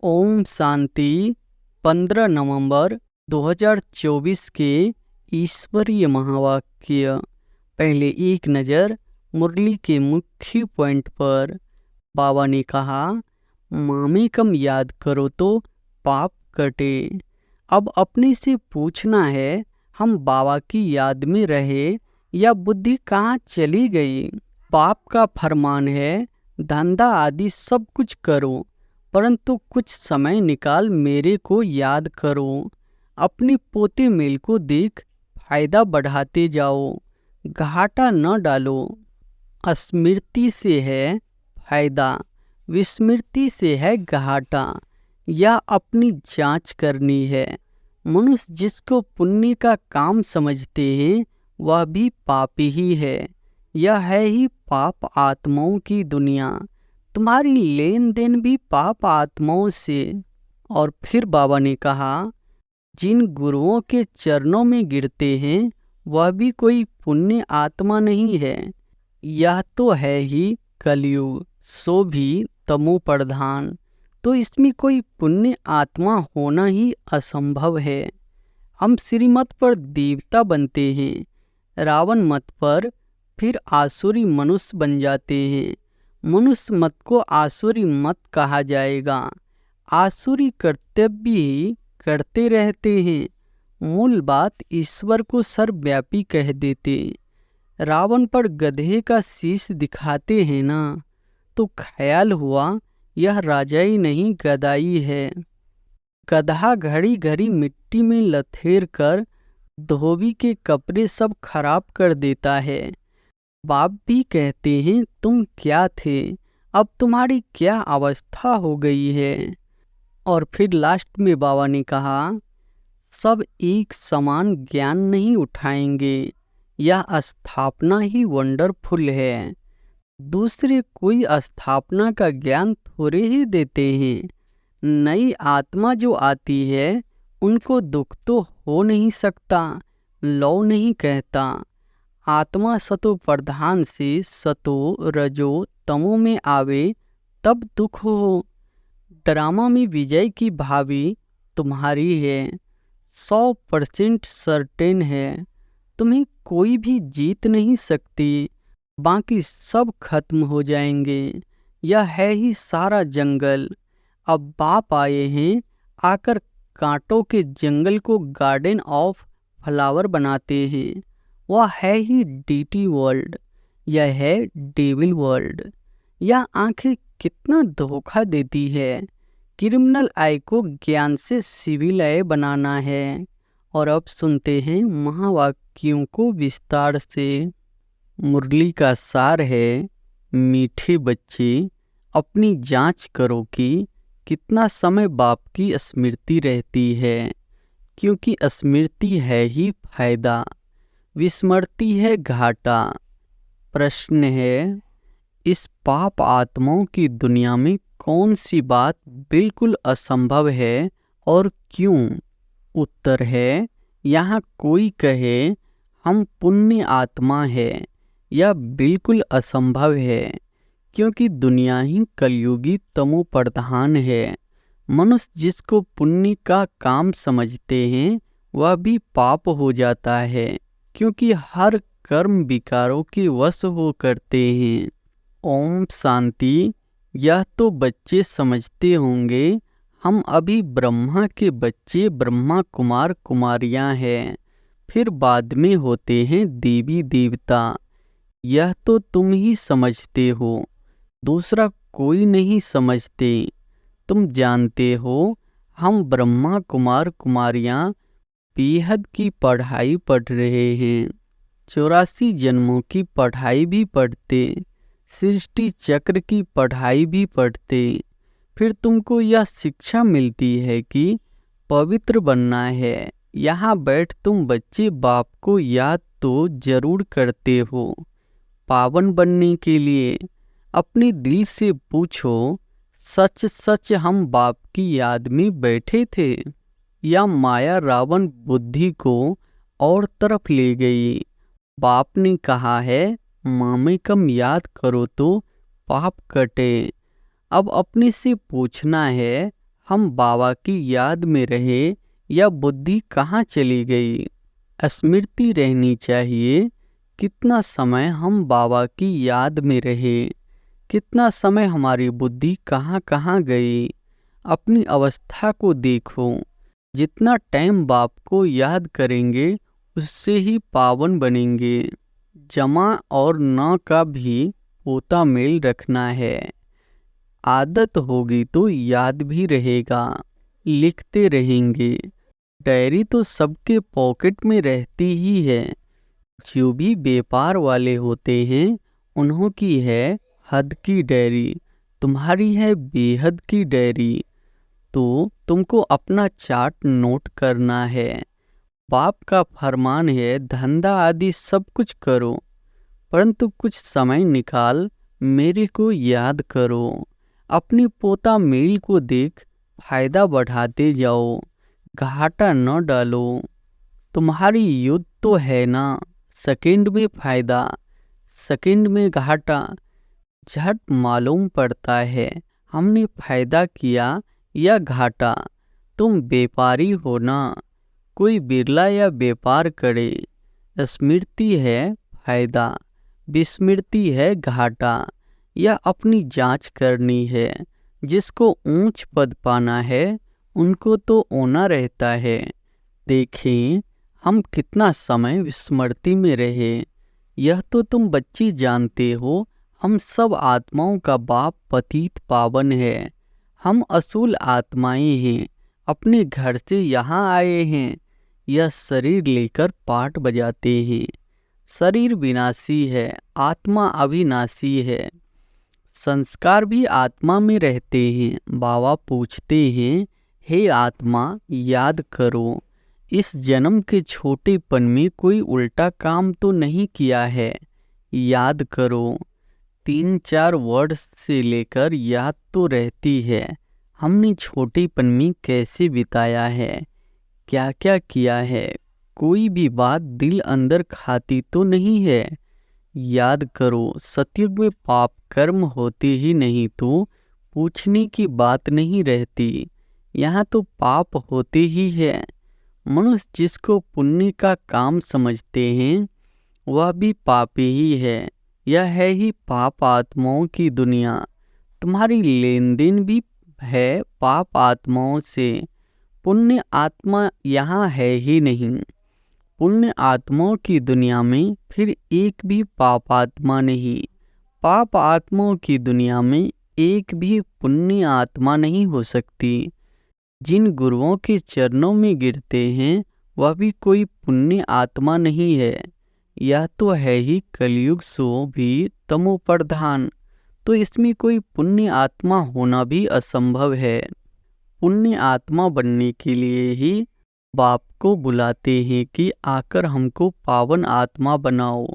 ओम शांति। 15 नवंबर 2024 के ईश्वरीय महावाक्य। पहले एक नज़र मुरली के मुख्य पॉइंट पर। बाबा ने कहा, मामेकम याद करो तो पाप कटे। अब अपने से पूछना है, हम बाबा की याद में रहे या बुद्धि कहाँ चली गई। पाप का फरमान है, धंधा आदि सब कुछ करो, परंतु कुछ समय निकाल मेरे को याद करो। अपने पोते मेल को देख फायदा बढ़ाते जाओ, घाटा न डालो। स्मृति से है फायदा, विस्मृति से है घाटा। या अपनी जांच करनी है। मनुष्य जिसको पुण्य का काम समझते हैं वह भी पापी ही है। यह है ही पाप आत्माओं की दुनिया। तुम्हारी लेन देन भी पाप आत्माओं से। और फिर बाबा ने कहा, जिन गुरुओं के चरणों में गिरते हैं वह भी कोई पुण्य आत्मा नहीं है। यह तो है ही कलयुग, सो भी तमो प्रधान, तो इसमें कोई पुण्य आत्मा होना ही असंभव है। हम श्रीमत पर देवता बनते हैं, रावण मत पर फिर आसुरी मनुष्य बन जाते हैं। मनुष्य मत को आसुरी मत कहा जाएगा। आसुरी कर्तव्य ही करते रहते हैं। मूल बात ईश्वर को सर्वव्यापी कह देते। रावण पर गधे का शीश दिखाते हैं ना, तो ख्याल हुआ यह राजाई नहीं गदाई है। गधा घड़ी घड़ी मिट्टी में लथेर कर धोबी के कपड़े सब खराब कर देता है। बाप भी कहते हैं, तुम क्या थे, अब तुम्हारी क्या अवस्था हो गई है। और फिर लास्ट में बाबा ने कहा, सब एक समान ज्ञान नहीं उठाएंगे। यह स्थापना ही वंडरफुल है। दूसरे कोई स्थापना का ज्ञान थोड़े ही देते हैं। नई आत्मा जो आती है उनको दुख तो हो नहीं सकता, लौ नहीं कहता। आत्मा सतो प्रधान से सतो रजो तमो में आवे तब दुख हो। ड्रामा में विजय की भावी तुम्हारी है, 100% सर्टेन है। तुम्हें कोई भी जीत नहीं सकती, बाकी सब खत्म हो जाएंगे। यह है ही सारा जंगल। अब बाप आए हैं, आकर कांटों के जंगल को गार्डन ऑफ फ्लावर बनाते हैं। वह है ही डीटी वर्ल्ड, यह है डेविल वर्ल्ड। यह आंखें कितना धोखा देती है। क्रिमिनल आई को ज्ञान से सिविल आई बनाना है। और अब सुनते हैं महावाक्यों को विस्तार से। मुरली का सार है, मीठे बच्चे अपनी जांच करो कि कितना समय बाप की स्मृति रहती है, क्योंकि स्मृति है ही फायदा, विस्मृति है घाटा। प्रश्न है, इस पाप आत्माओं की दुनिया में कौन सी बात बिल्कुल असंभव है और क्यों? उत्तर है, यहाँ कोई कहे हम पुण्य आत्मा है, यह बिल्कुल असंभव है, क्योंकि दुनिया ही कलयुगी तमो प्रधान है। मनुष्य जिसको पुण्य का काम समझते हैं वह भी पाप हो जाता है, क्योंकि हर कर्म विकारों के वश हो करते हैं। ओम शांति। यह तो बच्चे समझते होंगे, हम अभी ब्रह्मा के बच्चे, ब्रह्मा कुमार कुमारियां हैं, फिर बाद में होते हैं देवी देवता। यह तो तुम ही समझते हो, दूसरा कोई नहीं समझते। तुम जानते हो हम ब्रह्मा कुमार कुमारियां बेहद की पढ़ाई पढ़ रहे हैं। 84 जन्मों की पढ़ाई भी पढ़ते, सृष्टि चक्र की पढ़ाई भी पढ़ते। फिर तुमको यह शिक्षा मिलती है कि पवित्र बनना है। यहाँ बैठ तुम बच्चे बाप को याद तो जरूर करते हो। पावन बनने के लिए अपने दिल से पूछो, सच सच हम बाप की याद में बैठे थे या माया रावण बुद्धि को और तरफ ले गई। बाप ने कहा है, मामेकम याद करो तो पाप कटे। अब अपने से पूछना है, हम बाबा की याद में रहे या बुद्धि कहाँ चली गई? स्मृति रहनी चाहिए। कितना समय हम बाबा की याद में रहे, कितना समय हमारी बुद्धि कहाँ कहाँ गई। अपनी अवस्था को देखो। जितना टाइम बाप को याद करेंगे उससे ही पावन बनेंगे। जमा और न का भी पोता मेल रखना है। आदत होगी तो याद भी रहेगा, लिखते रहेंगे। डायरी तो सबके पॉकेट में रहती ही है। जो भी व्यापार वाले होते हैं उन्हों की है हद की डायरी, तुम्हारी है बेहद की डायरी। तो तुमको अपना चार्ट नोट करना है। बाप का फरमान है धंधा आदि सब कुछ करो, परंतु कुछ समय निकाल मेरे को याद करो। अपनी पोता मेल को देख फायदा बढ़ाते जाओ, घाटा न डालो। तुम्हारी युद्ध तो है ना, सेकंड में फायदा सेकंड में घाटा झट मालूम पड़ता है हमने फायदा किया या घाटा। तुम व्यापारी हो ना, कोई बिरला या व्यापार करे। स्मृति है फायदा, विस्मृति है घाटा। या अपनी जांच करनी है। जिसको ऊंच पद पाना है उनको तो ओना रहता है। देखें हम कितना समय विस्मृति में रहे। यह तो तुम बच्चे जानते हो। हम सब आत्माओं का बाप पतित पावन है। हम असूल आत्माएं हैं, अपने घर से यहाँ आए हैं। यह शरीर लेकर पाठ बजाते हैं। शरीर विनाशी है, आत्मा अविनाशी है। संस्कार भी आत्मा में रहते हैं। बाबा पूछते हैं, हे आत्मा याद करो, इस जन्म के छोटेपन में कोई उल्टा काम तो नहीं किया है। याद करो। 3-4 वर्ड्स से लेकर याद तो रहती है। हमने छोटेपन में कैसे बिताया है, क्या क्या किया है। कोई भी बात दिल अंदर खाती तो नहीं है। याद करो। सतयुग में पाप कर्म होते ही नहीं तो पूछने की बात नहीं रहती। यहाँ तो पाप होते ही है। मनुष्य जिसको पुण्य का काम समझते हैं वह भी पापी ही है। यह है ही पाप आत्माओं की दुनिया। तुम्हारी लेन देन भी है पाप आत्माओं से। पुण्य आत्मा यहाँ है ही नहीं। पुण्य आत्माओं की दुनिया में फिर एक भी पाप आत्मा नहीं। पाप आत्माओं की दुनिया में एक भी पुण्य आत्मा नहीं हो सकती। जिन गुरुओं के चरणों में गिरते हैं वह भी कोई पुण्य आत्मा नहीं है। यह तो है ही कलयुग सो भी तमो प्रधान, तो इसमें कोई पुण्य आत्मा होना भी असंभव है। पुण्य आत्मा बनने के लिए ही बाप को बुलाते हैं कि आकर हमको पावन आत्मा बनाओ।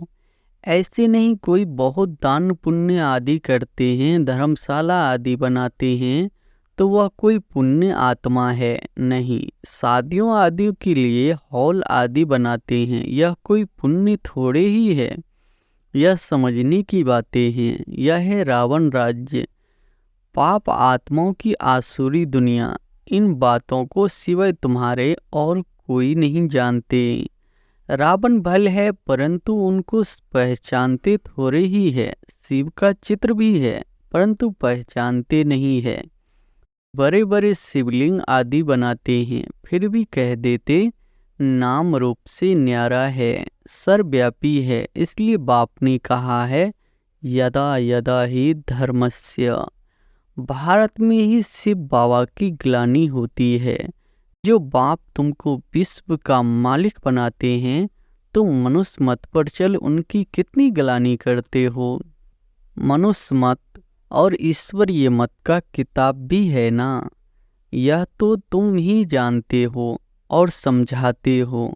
ऐसे नहीं कोई बहुत दान पुण्य आदि करते हैं, धर्मशाला आदि बनाते हैं तो वह कोई पुण्य आत्मा है नहीं। शादियों आदि के लिए हॉल आदि बनाते हैं, यह कोई पुण्य थोड़े ही है। यह समझने की बातें हैं। यह है रावण राज्य, पाप आत्माओं की आसुरी दुनिया। इन बातों को सिवाय तुम्हारे और कोई नहीं जानते। रावण भल है परंतु उनको पहचानते थोड़े ही है। शिव का चित्र भी है परंतु पहचानते नहीं है। बड़े बड़े शिवलिंग आदि बनाते हैं फिर भी कह देते नाम रूप से न्यारा है, सर्वव्यापी है। इसलिए बाप ने कहा है यदा यदा ही धर्मस्य। भारत में ही शिव बाबा की ग्लानि होती है। जो बाप तुमको विश्व का मालिक बनाते हैं तुम मनुष्य मत पर चल उनकी कितनी ग्लानि करते हो। मनुष्य मत और ईश्वरीय मत का किताब भी है ना। यह तो तुम ही जानते हो और समझाते हो।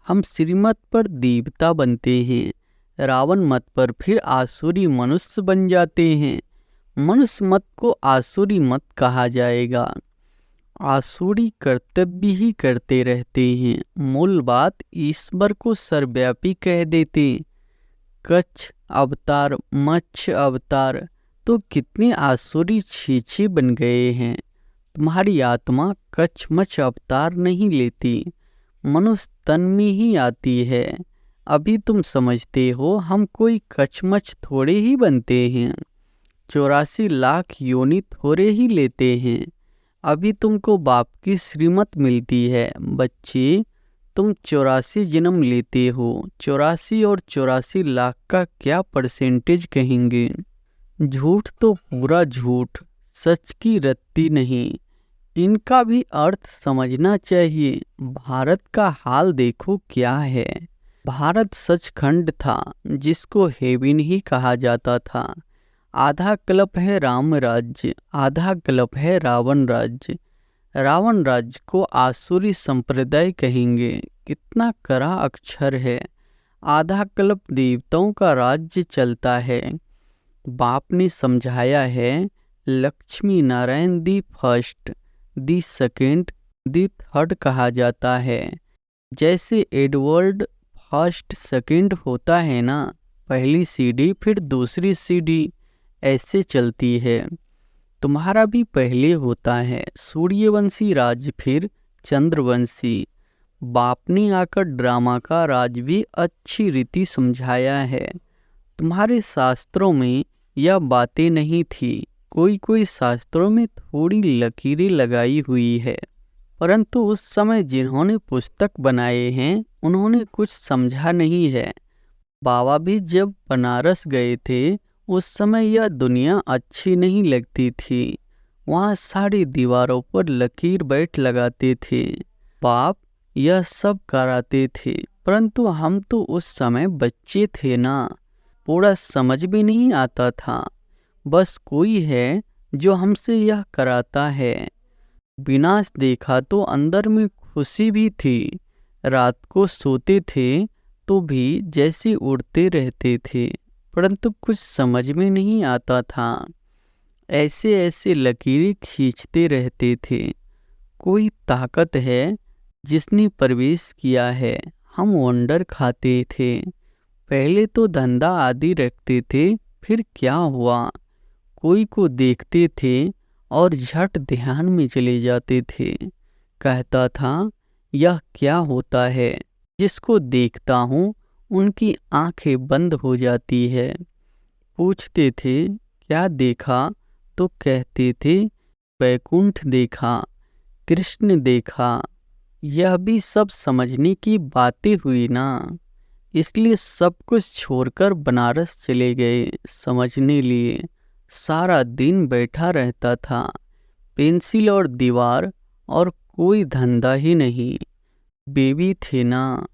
हम श्रीमत पर देवता बनते हैं, रावण मत पर फिर आसुरी मनुष्य बन जाते हैं। मनुष्य मत को आसुरी मत कहा जाएगा। आसुरी कर्तव्य ही करते रहते हैं। मूल बात ईश्वर को सर्वव्यापी कह देते। कच्छ अवतार, मत्स्य अवतार, तो कितने आसुरी छीछे बन गए हैं। तुम्हारी आत्मा कचमच अवतार नहीं लेती, मनुष्य तन में ही आती है। अभी तुम समझते हो हम कोई कचमच थोड़े ही बनते हैं, 84 लाख योनि थोड़े ही लेते हैं। अभी तुमको बाप की श्रीमत मिलती है। बच्चे, तुम 84 जन्म लेते हो, 84 और 84 लाख का क्या परसेंटेज कहेंगे? झूठ तो पूरा झूठ, सच की रत्ती नहीं। इनका भी अर्थ समझना चाहिए। भारत का हाल देखो क्या है। भारत सचखंड था, जिसको हेवन ही कहा जाता था। आधा कल्प है राम राज्य, आधा कल्प है रावण राज्य। रावण राज्य को आसुरी संप्रदाय कहेंगे। कितना कड़ा अक्षर है। आधा कल्प देवताओं का राज्य चलता है। बाप ने समझाया है, Lakshmi Narayan the first, the second, the third कहा जाता है। जैसे एडवर्ड फर्स्ट सेकेंड होता है ना, पहली सीढ़ी फिर दूसरी सीढ़ी ऐसे चलती है। तुम्हारा भी पहले होता है सूर्यवंशी राज, फिर चंद्रवंशी। बाप ने आकर ड्रामा का राज भी अच्छी रीति समझाया है। तुम्हारे शास्त्रों में यह बातें नहीं थी। कोई कोई शास्त्रों में थोड़ी लकीरें लगाई हुई है, परंतु उस समय जिन्होंने पुस्तक बनाए हैं उन्होंने कुछ समझा नहीं है। बाबा भी जब बनारस गए थे उस समय यह दुनिया अच्छी नहीं लगती थी। वहाँ सारी दीवारों पर लकीर बैठ लगाते थे। बाप यह सब कराते थे, परंतु हम तो उस समय बच्चे थे ना, पूरा समझ भी नहीं आता था। बस कोई है जो हमसे यह कराता है। विनाश देखा तो अंदर में खुशी भी थी। रात को सोते थे तो भी जैसे उड़ते रहते थे, परंतु कुछ समझ में नहीं आता था। ऐसे ऐसे लकीरें खींचते रहते थे। कोई ताकत है जिसने प्रवेश किया है। हम वंडर खाते थे। पहले तो धंधा आदि रखते थे, फिर क्या हुआ, कोई को देखते थे और झट ध्यान में चले जाते थे। कहता था, यह क्या होता है? जिसको देखता हूँ उनकी आंखें बंद हो जाती है। पूछते थे, क्या देखा? तो कहते थे, वैकुंठ देखा, कृष्ण देखा। यह भी सब समझने की बातें हुई ना, इसलिए सब कुछ छोड़कर बनारस चले गए समझने लिए। सारा दिन बैठा रहता था, पेंसिल और दीवार, और कोई धंधा ही नहीं। बेबी थे ना,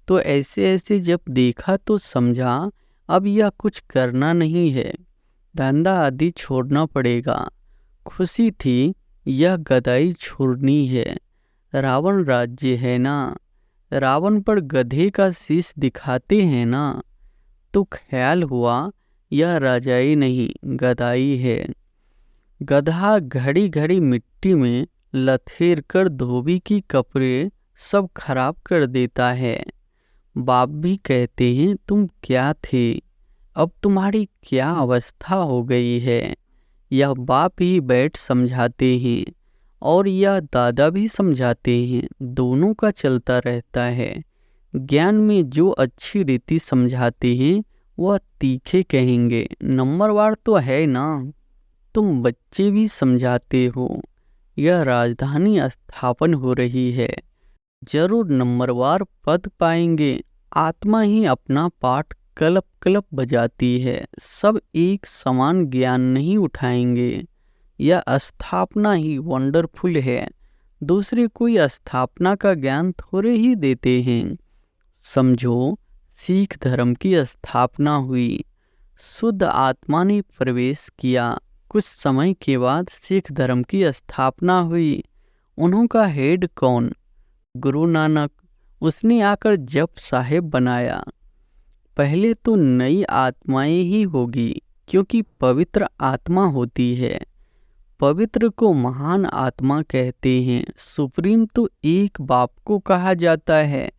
तो ऐसे ऐसे जब देखा तो समझा अब यह कुछ करना नहीं है, धंधा आदि छोड़ना पड़ेगा। खुशी थी, यह गदाई छोड़नी है। रावण राज्य है ना, रावण पर गधे का शीश दिखाते हैं ना, तो ख्याल हुआ यह राजाई नहीं गदाई है। गधा घड़ी घड़ी मिट्टी में लथेर कर धोबी की कपड़े सब खराब कर देता है। बाप भी कहते हैं, तुम क्या थे, अब तुम्हारी क्या अवस्था हो गई है। यह बाप ही बैठ समझाते हैं और यह दादा भी समझाते हैं, दोनों का चलता रहता है। ज्ञान में जो अच्छी रीति समझाते हैं वह तीखे कहेंगे, नंबरवार तो है ना। तुम बच्चे भी समझाते हो, यह राजधानी स्थापन हो रही है, जरूर नंबरवार पद पाएंगे। आत्मा ही अपना पाठ कलप कलप बजाती है, सब एक समान ज्ञान नहीं उठाएंगे। यह स्थापना ही वंडरफुल है, दूसरे कोई स्थापना का ज्ञान थोड़े ही देते हैं। समझो, सिख धर्म की स्थापना हुई, शुद्ध आत्मा ने प्रवेश किया, कुछ समय के बाद सिख धर्म की स्थापना हुई। उन्हों का हेड कौन? गुरु नानक। उसने आकर जप साहेब बनाया। पहले तो नई आत्माएं ही होगी, क्योंकि पवित्र आत्मा होती है। पवित्र को महान आत्मा कहते हैं। सुप्रीम तो एक बाप को कहा जाता है,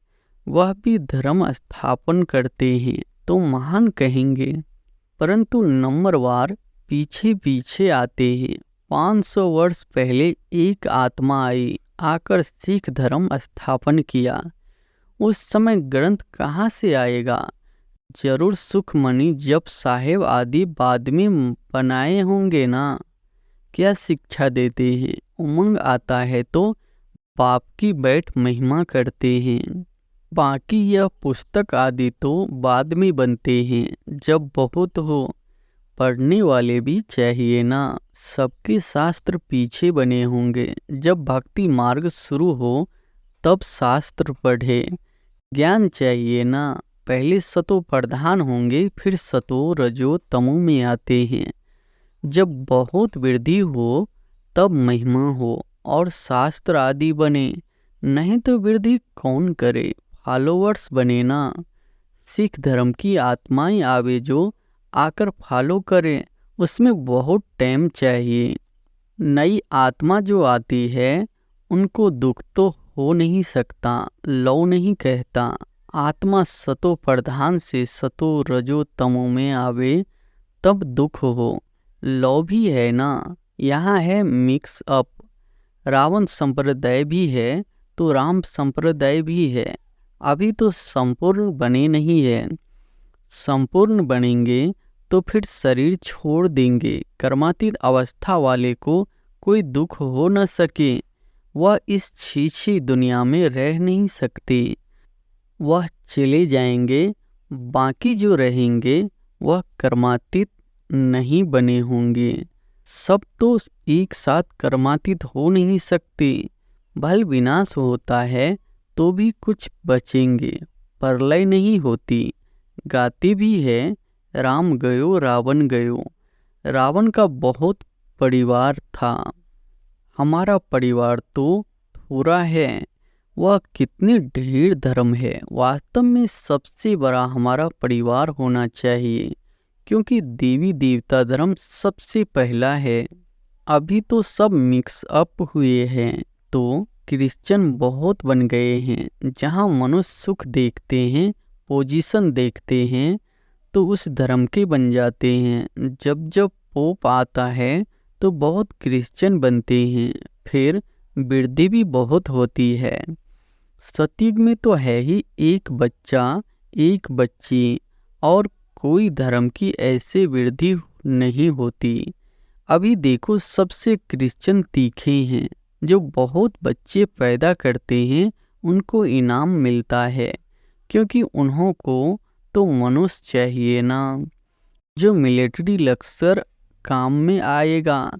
वह भी धर्म स्थापन करते हैं तो महान कहेंगे, परंतु नंबरवार पीछे पीछे आते हैं। 500 वर्ष पहले एक आत्मा आई, आकर सिख धर्म स्थापन किया। उस समय ग्रंथ कहाँ से आएगा? जरूर सुखमणि जप साहेब आदि बाद में बनाए होंगे ना। क्या शिक्षा देते हैं? उमंग आता है तो बाप की बैठ महिमा करते हैं। बाकी यह पुस्तक आदि तो बाद में बनते हैं, जब बहुत हो। पढ़ने वाले भी चाहिए ना। सबके शास्त्र पीछे बने होंगे। जब भक्ति मार्ग शुरू हो तब शास्त्र पढ़े। ज्ञान चाहिए ना। पहले सतो प्रधान होंगे, फिर सतो रजो तमो में आते हैं। जब बहुत वृद्धि हो तब महिमा हो और शास्त्र आदि बने। नहीं तो वृद्धि कौन करे? फॉलोवर्स बने ना। सिख धर्म की आत्माएं आवे जो आकर फॉलो करें, उसमें बहुत टाइम चाहिए। नई आत्मा जो आती है उनको दुख तो हो नहीं सकता। लौ नहीं कहता। आत्मा सतो प्रधान से सतो रजो तमो में आवे तब दुख हो। लौ भी है ना। यहाँ है मिक्स अप। रावण संप्रदाय भी है तो राम संप्रदाय भी है। अभी तो संपूर्ण बने नहीं है। संपूर्ण बनेंगे तो फिर शरीर छोड़ देंगे। कर्मातीत अवस्था वाले को कोई दुख हो न सके। वह इस छीछी दुनिया में रह नहीं सकते। वह चले जाएंगे। बाकी जो रहेंगे वह कर्मातीत नहीं बने होंगे। सब तो एक साथ कर्मातीत हो नहीं सकते। भल विनाश होता है तो भी कुछ बचेंगे। प्रलय नहीं होती। गाती भी है राम गयो रावण गयो। रावण का बहुत परिवार था। हमारा परिवार तो थोड़ा है। वह कितने ढेर धर्म है। वास्तव में सबसे बड़ा हमारा परिवार होना चाहिए, क्योंकि देवी देवता धर्म सबसे पहला है। अभी तो सब मिक्स अप हुए हैं तो क्रिश्चियन बहुत बन गए हैं। जहाँ मनुष्य सुख देखते हैं, पोजीशन देखते हैं, तो उस धर्म के बन जाते हैं। जब जब पोप आता है तो बहुत क्रिश्चियन बनते हैं। फिर वृद्धि भी बहुत होती है। सतयुग में तो है ही एक बच्चा एक बच्ची, और कोई धर्म की ऐसे वृद्धि नहीं होती। अभी देखो सबसे क्रिश्चियन तीखे हैं। जो बहुत बच्चे पैदा करते हैं उनको इनाम मिलता है, क्योंकि उन्हों को तो मनुष्य चाहिए ना। जो मिलिट्री लक्सर काम में आएगा।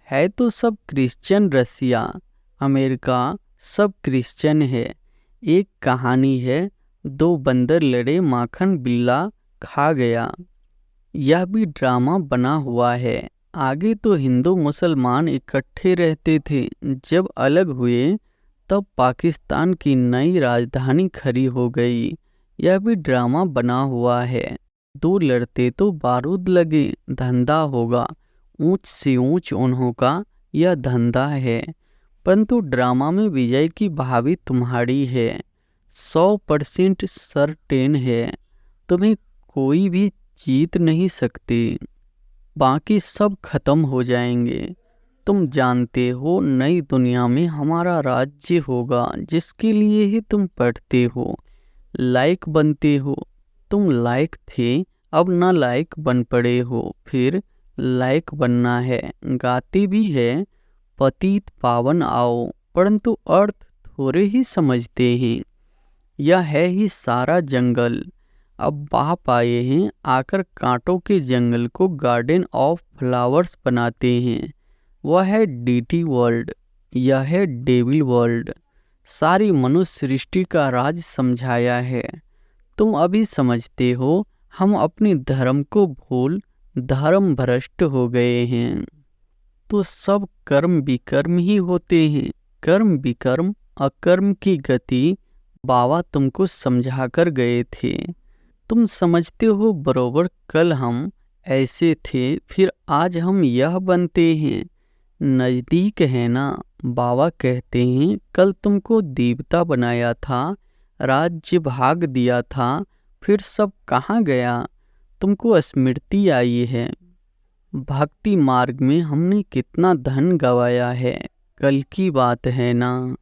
है तो सब क्रिश्चियन। रसिया अमेरिका सब क्रिश्चियन है। एक कहानी है, 2 बंदर लड़े, माखन बिल्ला खा गया। यह भी ड्रामा बना हुआ है। आगे तो हिंदू मुसलमान इकट्ठे रहते थे। जब अलग हुए तब पाकिस्तान की नई राजधानी खड़ी हो गई। यह भी ड्रामा बना हुआ है। 2 लड़ते तो बारूद लगे। धंधा होगा। ऊंच से ऊंच उन्हों का यह धंधा है। परंतु ड्रामा में विजय की भावी तुम्हारी है। 100% सर्टेन है। तुम्हें कोई भी जीत नहीं सकते। बाकी सब खत्म हो जाएंगे। तुम जानते हो नई दुनिया में हमारा राज्य होगा, जिसके लिए ही तुम पढ़ते हो, लायक बनते हो। तुम लायक थे, अब ना लायक बन पड़े हो, फिर लायक बनना है। गाते भी है पतित पावन आओ, परंतु अर्थ थोड़े ही समझते हैं। यह है ही सारा जंगल। अब बाप आए हैं, आकर कांटों के जंगल को गार्डन ऑफ फ्लावर्स बनाते हैं। वह है डीटी वर्ल्ड, यह है डेविल वर्ल्ड। सारी मनुष्य सृष्टि का राज समझाया है। तुम अभी समझते हो हम अपने धर्म को भूल धर्म भ्रष्ट हो गए हैं। तो सब कर्म विकर्म ही होते हैं। कर्म विकर्म अकर्म की गति बाबा तुमको समझा कर गए थे। तुम समझते हो बरोबर कल हम ऐसे थे, फिर आज हम यह बनते हैं। नज़दीक है ना। बाबा कहते हैं कल तुमको देवता बनाया था, राज्य भाग दिया था, फिर सब कहाँ गया? तुमको स्मृति आई है। भक्ति मार्ग में हमने कितना धन गवाया है, कल की बात है ना।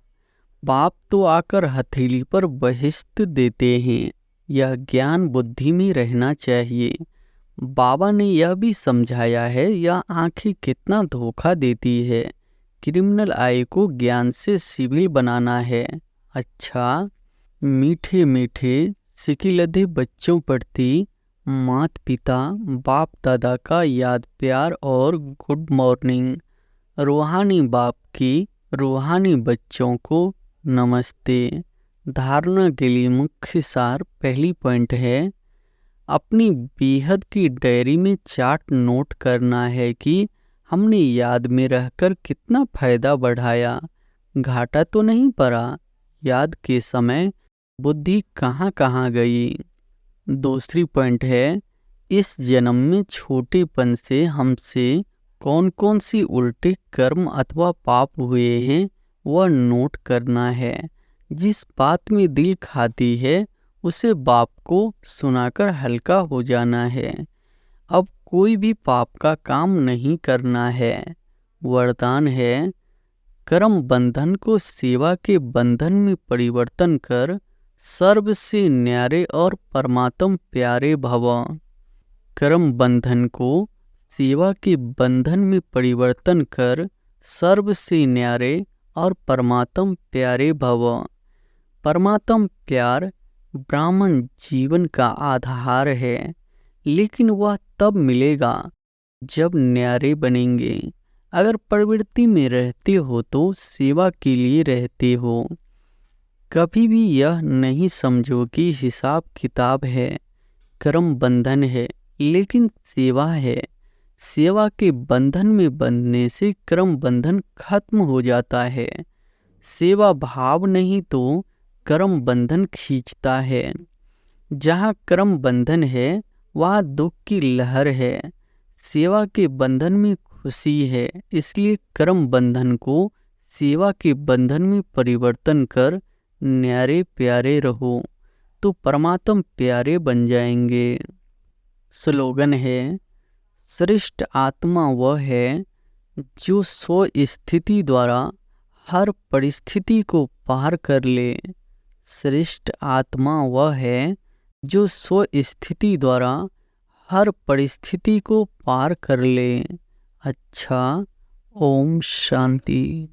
बाप तो आकर हथेली पर बहिष्त देते हैं, यह ज्ञान बुद्धि में रहना चाहिए। बाबा ने यह भी समझाया है, यह आंखें कितना धोखा देती है। क्रिमिनल आय को ज्ञान से सिविल बनाना है। अच्छा, मीठे मीठे सिकिलधे बच्चों प्रति माता पिता बाप दादा का याद प्यार और गुड मॉर्निंग। रूहानी बाप की रूहानी बच्चों को नमस्ते। धारणा के लिए मुख्य सार पहली पॉइंट है, अपनी बेहद की डायरी में चार्ट नोट करना है कि हमने याद में रहकर कितना फायदा बढ़ाया, घाटा तो नहीं पड़ा। याद के समय बुद्धि कहाँ कहाँ गई। दूसरी पॉइंट है, इस जन्म में छोटेपन से हमसे कौन कौन सी उल्टे कर्म अथवा पाप हुए हैं वह नोट करना है। जिस बात में दिल खाती है उसे बाप को सुनाकर हल्का हो जाना है। अब कोई भी पाप का काम नहीं करना है। वरदान है, कर्म बंधन को सेवा के बंधन में परिवर्तन कर सर्व से न्यारे और परमात्म प्यारे भव। कर्म बंधन को सेवा के बंधन में परिवर्तन कर सर्व से न्यारे और परमात्म प्यारे भव। परमात्म प्यार ब्राह्मण जीवन का आधार है, लेकिन वह तब मिलेगा जब न्यारे बनेंगे। अगर प्रवृत्ति में रहते हो तो सेवा के लिए रहते हो। कभी भी यह नहीं समझो कि हिसाब किताब है, कर्म बंधन है, लेकिन सेवा है। सेवा के बंधन में बंधने से कर्म बंधन खत्म हो जाता है। सेवा भाव नहीं तो कर्म बंधन खींचता है। जहाँ कर्म बंधन है वहाँ दुख की लहर है। सेवा के बंधन में खुशी है, इसलिए कर्म बंधन को सेवा के बंधन में परिवर्तन कर न्यारे प्यारे रहो तो परमात्म प्यारे बन जाएंगे। स्लोगन है, श्रेष्ठ आत्मा वह है जो स्व स्थिति द्वारा हर परिस्थिति को पार कर ले। श्रेष्ठ आत्मा वह है जो स्व स्थिति द्वारा हर परिस्थिति को पार कर ले। अच्छा, ओम शांति।